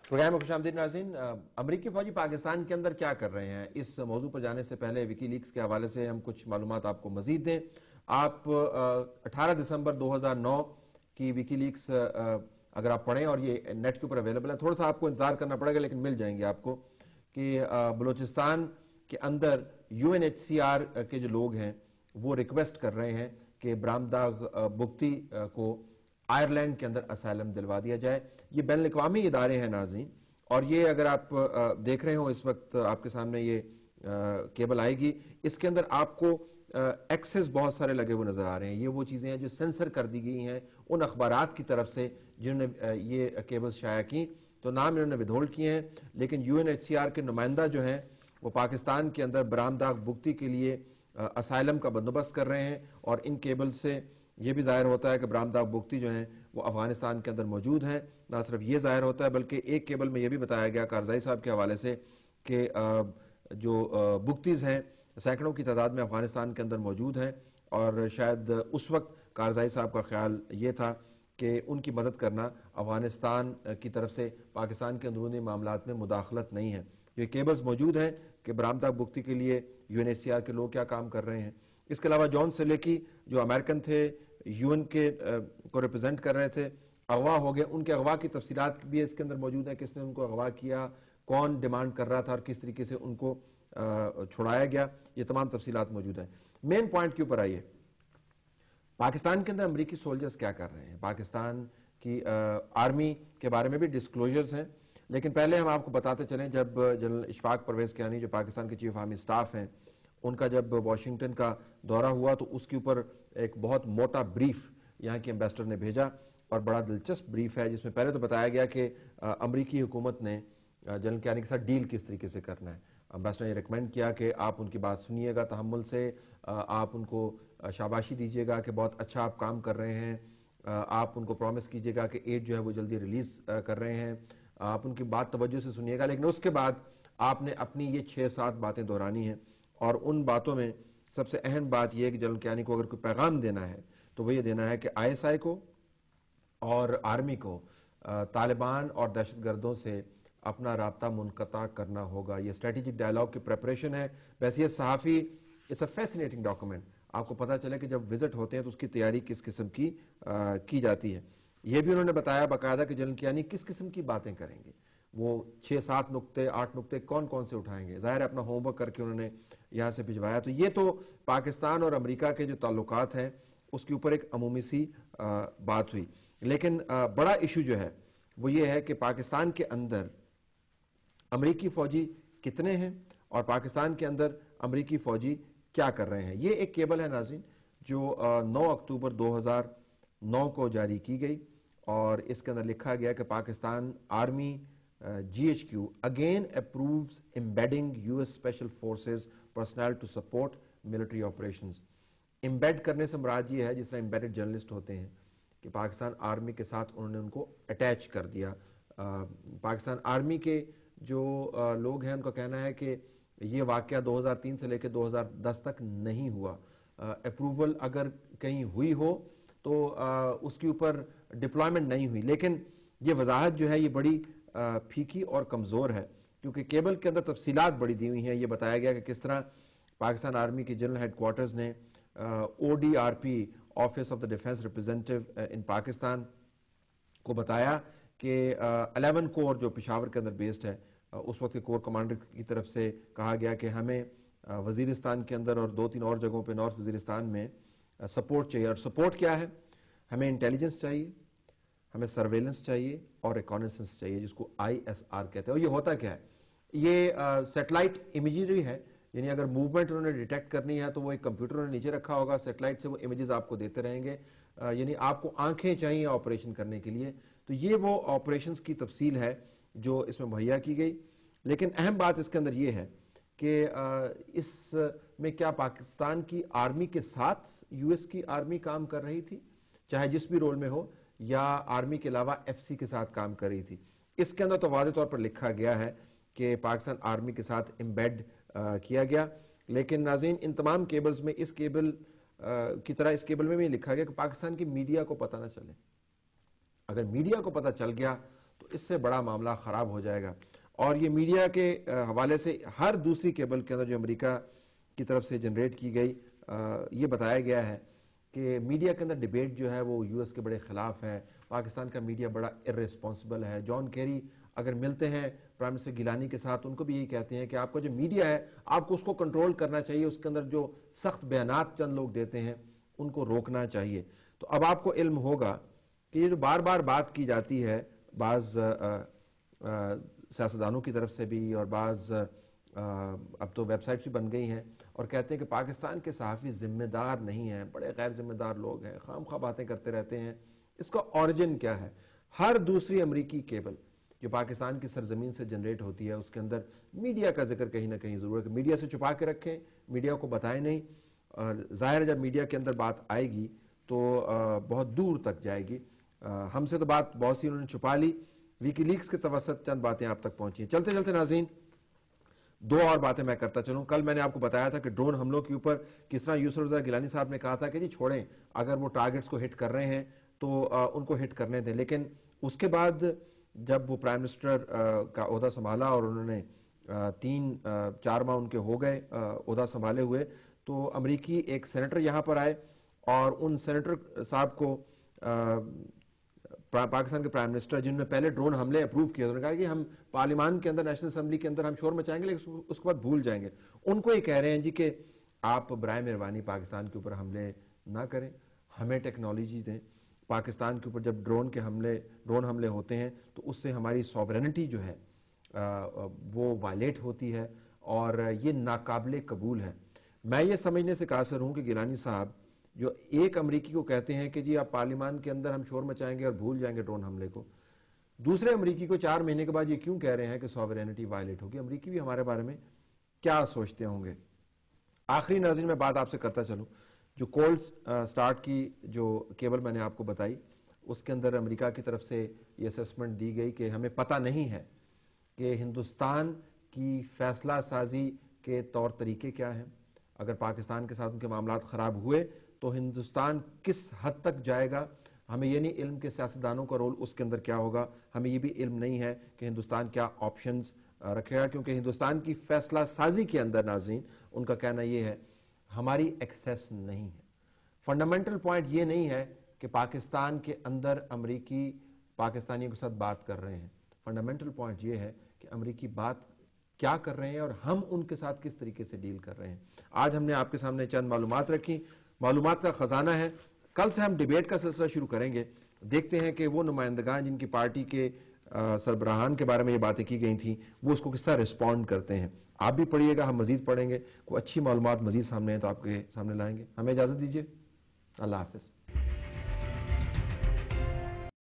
Programme में खुशामदीद नाज़रीन। अमरीकी फौजी पाकिस्तान के अंदर क्या कर रहे हैं, इस मौजू पर जाने से पहले विकीलीक्स के हवाले से हम कुछ मालूमात आपको मजीद दें। आप 18 दिसंबर 2009 की विकीलीक्स अगर आप पढ़ें, और ये नेट के ऊपर अवेलेबल है, थोड़ा सा आपको इंतजार करना पड़ेगा लेकिन मिल जाएंगे आपको, कि बलूचिस्तान के अंदर UNHCR के जो लोग हैं वो रिक्वेस्ट कर रहे हैं कि ब्रामदाग बुगती को आयरलैंड के अंदर असाइलम दिलवा दिया जाए। ये बैन अवी इदारे हैं नाज़रीन, और ये अगर आप देख रहे हो इस वक्त आपके सामने ये केबल आएगी, इसके अंदर आपको एक्सेस बहुत सारे लगे हुए नजर आ रहे हैं। ये वो चीजें हैं जो सेंसर कर दी गई हैं उन अखबारात की तरफ से जिन्होंने ये केबल्स शाया की, तो नाम इन्होंने विदहोल्ड किए हैं, लेकिन UNHCR के नुमाइंदा जो हैं वो पाकिस्तान के अंदर बरामदाग बुगती के लिए असाइलम का बंदोबस्त कर रहे हैं। और इन केबल से ये भी जाहिर होता है कि बरामदाग बुगती जो हैं वो अफगानिस्तान के अंदर मौजूद हैं। ना सिर्फ ये जाहिर होता है बल्कि एक केबल में ये भी बताया गया कारजाई साहब के हवाले से कि जो बुगतीज हैं सैकड़ों की तादाद में अफगानिस्तान के अंदर मौजूद हैं, और शायद उस वक्त कारजाई साहब का ख्याल ये था कि उनकी मदद करना अफगानिस्तान की तरफ से पाकिस्तान के अंदरूनी मामलात में मुदाखलत नहीं है। ये केबल्स मौजूद हैं कि बरामदाग बुगती के लिए UNHCR के लोग क्या काम कर रहे हैं। इसके अलावा जॉन सेलेकी जो अमेरिकन थे, UN के को रिप्रेजेंट कर रहे थे, अगवा हो गए। उनके अगवा की तफसीलात भी इसके अंदर मौजूद है, किसने उनको अगवा किया, कौन डिमांड कर रहा था और किस तरीके से उनको छुड़ाया गया, ये तमाम तफसीलात मौजूद हैं। मेन पॉइंट के ऊपर आइए, पाकिस्तान के अंदर अमरीकी सोल्जर्स क्या कर रहे हैं, पाकिस्तान की आर्मी के बारे में भी डिस्क्लोजर्स हैं। लेकिन पहले हम आपको बताते चलें, जब जनरल इशफाक परवेज कियानी जो पाकिस्तान के चीफ आर्मी स्टाफ हैं, उनका जब वाशिंगटन का दौरा हुआ तो उसके ऊपर एक बहुत मोटा ब्रीफ यहाँ के एम्बेसडर ने भेजा, और बड़ा दिलचस्प ब्रीफ है, जिसमें पहले तो बताया गया कि अमरीकी हुकूमत ने जनरल कियानी के साथ डील किस तरीके से करना है। एम्बेसडर ने रिकमेंड किया कि आप उनकी बात सुनिएगा तहम्मुल से, आप उनको शाबाशी दीजिएगा कि बहुत अच्छा आप काम कर रहे हैं, आप उनको प्रॉमिस कीजिएगा कि एड जो है वो जल्दी रिलीज कर रहे हैं, आप उनकी बात तवज्जो से सुनिएगा। लेकिन उसके बाद आपने अपनी ये 6-7 बातें दोहरानी हैं, और उन बातों में सबसे अहम बात यह है कि जनरल कियानी को अगर कोई पैगाम देना है तो वो ये देना है कि ISI को और आर्मी को तालिबान और दहशतगर्दों से अपना राब्ता मुनक़ता करना होगा। ये स्ट्रेटेजिक डायलॉग की प्रेपरेशन है। वैसे ये सहाफ़ी, इट्स अ फैसिनेटिंग डॉक्यूमेंट, आपको पता चले कि जब विजिट होते हैं तो उसकी तैयारी किस किस्म की जाती है। ये भी उन्होंने बताया बाकायदा कि जनरल कियानी किस किस्म की बातें करेंगे, वो 6-7 नुक्ते 8 नुक्ते कौन कौन से उठाएंगे। जाहिर है अपना होमवर्क करके उन्होंने यहाँ से भिजवाया। तो ये तो पाकिस्तान और अमेरिका के जो ताल्लुकात हैं उसके ऊपर एक अमूमी सी बात हुई। लेकिन बड़ा इशू जो है वो ये है कि पाकिस्तान के अंदर अमरीकी फौजी कितने हैं और पाकिस्तान के अंदर अमरीकी फौजी क्या कर रहे हैं। ये एक केबल है नाज़रीन जो 9 अक्टूबर 2009 को जारी की गई, और इसके अंदर लिखा गया कि Pakistan army GHQ again approves embedding US special forces personnel to support military operations. Embed करने से मुराद ये है जिस तरह एम्बेडेड जर्नलिस्ट होते हैं कि पाकिस्तान आर्मी के साथ उन्होंने उनको अटैच कर दिया। पाकिस्तान आर्मी के जो लोग हैं उनका कहना है कि ये वाकया 2003 से लेकर 2010 तक नहीं हुआ। अप्रूवल अगर कहीं हुई हो तो उसके ऊपर डिप्लॉयमेंट नहीं हुई। लेकिन ये वजाहत जो है ये बड़ी फीकी और कमज़ोर है, क्योंकि केबल के अंदर तफसीलात बड़ी दी हुई हैं। ये बताया गया कि किस तरह पाकिस्तान आर्मी के जनरल हेडक्वार्टर्स ने ODRP office of the defence representative इन पाकिस्तान को बताया कि 11 कोर जो पेशावर के अंदर बेस्ड है, उस वक्त के कोर कमांडर की तरफ से कहा गया कि हमें वजीरिस्तान के अंदर और 2-3 और जगहों पे नॉर्थ वजीरिस्तान में सपोर्ट चाहिए। और सपोर्ट क्या है, हमें इंटेलिजेंस चाहिए, हमें सर्वेलेंस चाहिए और रिकॉनेसेंस चाहिए, जिसको ISR कहते हैं। और ये होता क्या है, ये सैटेलाइट इमेजरी है, यानी अगर मूवमेंट उन्होंने डिटेक्ट करनी है तो वो एक कंप्यूटर उन्होंने नीचे रखा होगा, सैटेलाइट से वो इमेजेस आपको देते रहेंगे, यानी आपको आंखें चाहिए ऑपरेशन करने के लिए। तो ये वो ऑपरेशंस की तफसील है जो इसमें मुहैया की गई। लेकिन अहम बात इसके अंदर ये है कि इसमें क्या पाकिस्तान की आर्मी के साथ US की आर्मी काम कर रही थी, चाहे जिस भी रोल में हो, या आर्मी के अलावा FC के साथ काम कर रही थी। इसके अंदर तो वाज़ेह तौर पर लिखा गया है कि पाकिस्तान आर्मी के साथ एम्बेड किया गया। लेकिन नाज़रीन, इन तमाम केबल्स में इस केबल की तरह इस केबल में भी लिखा गया कि पाकिस्तान की मीडिया को पता ना चले। अगर मीडिया को पता चल गया تو اس سے بڑا معاملہ خراب ہو جائے گا. اور یہ میڈیا کے حوالے سے ہر دوسری کیبل کے اندر جو امریکہ کی طرف سے جنریٹ کی گئی یہ بتایا گیا ہے کہ میڈیا کے اندر ڈیبیٹ جو ہے وہ یو ایس کے بڑے خلاف ہے, پاکستان کا میڈیا بڑا ارریسپانسبل ہے. جان کیری اگر ملتے ہیں پرائم منسٹر گیلانی کے ساتھ, ان کو بھی یہی کہتے ہیں کہ آپ کا جو میڈیا ہے آپ کو اس کو کنٹرول کرنا چاہیے, اس کے اندر جو سخت بیانات چند لوگ دیتے ہیں ان کو روکنا چاہیے. تو اب آپ کو علم ہوگا کہ یہ جو بار بار بات کی جاتی ہے بعض سیاستدانوں کی طرف سے بھی, اور بعض اب تو ویب سائٹس بھی بن گئی ہیں اور کہتے ہیں کہ پاکستان کے صحافی ذمہ دار نہیں ہیں, بڑے غیر ذمہ دار لوگ ہیں, خام خواہ باتیں کرتے رہتے ہیں. اس کا اوریجن کیا ہے؟ ہر دوسری امریکی کیبل جو پاکستان کی سرزمین سے جنریٹ ہوتی ہے اس کے اندر میڈیا کا ذکر کہیں نہ کہیں ضرور ہے کہ میڈیا سے چھپا کے رکھیں, میڈیا کو بتائیں نہیں. ظاہر ہے جب میڈیا کے اندر بات آئے گی تو بہت دور تک جائے گی. ہم سے تو بات بہت سی انہوں نے چھپا لی, ویکی لیکس کے توسط چند باتیں آپ تک پہنچی ہیں. چلتے چلتے ناظرین دو اور باتیں میں کرتا چلوں. کل میں نے آپ کو بتایا تھا کہ ڈرون حملوں کے اوپر کس طرح یوسف رضا گیلانی صاحب نے کہا تھا کہ جی چھوڑیں, اگر وہ ٹارگٹس کو ہٹ کر رہے ہیں تو ان کو ہٹ کرنے دیں. لیکن اس کے بعد جب وہ پرائم منسٹر کا عہدہ سنبھالا اور انہوں نے 3-4 ماہ ان کے ہو گئے عہدہ سنبھالے ہوئے, تو امریکی ایک سینیٹر یہاں پر آئے اور ان سینیٹر صاحب کو پاکستان کے پرائم منسٹر جنہوں نے پہلے ڈرون حملے اپروو کیے, انہوں نے کہا کہ ہم پارلیمان کے اندر نیشنل اسمبلی کے اندر ہم شور مچائیں گے لیکن اس کے بعد بھول جائیں گے. ان کو یہ کہہ رہے ہیں جی کہ آپ برائے مہربانی پاکستان کے اوپر حملے نہ کریں, ہمیں ٹیکنالوجی دیں. پاکستان کے اوپر جب ڈرون حملے ہوتے ہیں تو اس سے ہماری سوورنٹی جو ہے وہ وائلیٹ ہوتی ہے اور یہ ناقابل قبول ہے. میں یہ سمجھنے سے قاصر ہوں کہ گیلانی صاحب جو ایک امریکی کو کہتے ہیں کہ جی آپ پارلیمان کے اندر ہم شور مچائیں گے اور بھول جائیں گے ڈرون حملے کو, دوسرے امریکی کو 4 مہینے کے بعد یہ کیوں کہہ رہے ہیں کہ سوورنٹی وائلیٹ ہوگی. امریکی بھی ہمارے بارے میں کیا سوچتے ہوں گے؟ آخری ناظرین میں بات آپ سے کرتا چلوں, جو کولڈ سٹارٹ کی جو کیبل میں نے آپ کو بتائی اس کے اندر امریکہ کی طرف سے یہ اسیسمنٹ دی گئی کہ ہمیں پتہ نہیں ہے کہ ہندوستان کی فیصلہ سازی کے طور طریقے کیا ہیں. اگر پاکستان کے ساتھ ان کے معاملات خراب ہوئے تو ہندوستان کس حد تک جائے گا. ہمیں یہ نہیں علم کہ سیاستدانوں کا رول اس کے اندر کیا ہوگا, ہمیں یہ بھی علم نہیں ہے کہ ہندوستان کیا آپشنز رکھے گا, کیونکہ ہندوستان کی فیصلہ سازی کے اندر ناظرین ان کا کہنا یہ ہے ہماری ایکسیس نہیں ہے. فنڈامنٹل پوائنٹ یہ نہیں ہے کہ پاکستان کے اندر امریکی پاکستانیوں کے ساتھ بات کر رہے ہیں, فنڈامنٹل پوائنٹ یہ ہے کہ امریکی بات کیا کر رہے ہیں اور ہم ان کے ساتھ کس طریقے سے ڈیل کر رہے ہیں. آج ہم نے آپ کے سامنے چند معلومات رکھی, معلومات کا خزانہ ہے. کل سے ہم ڈیبیٹ کا سلسلہ شروع کریں گے, دیکھتے ہیں کہ وہ نمائندگان جن کی پارٹی کے سربراہان کے بارے میں یہ باتیں کی گئی تھیں وہ اس کو کس طرح رسپونڈ کرتے ہیں. آپ بھی پڑھیے گا, ہم مزید پڑھیں گے, کوئی اچھی معلومات مزید سامنے ہیں تو آپ کے سامنے لائیں گے. ہمیں اجازت دیجیے, اللہ حافظ.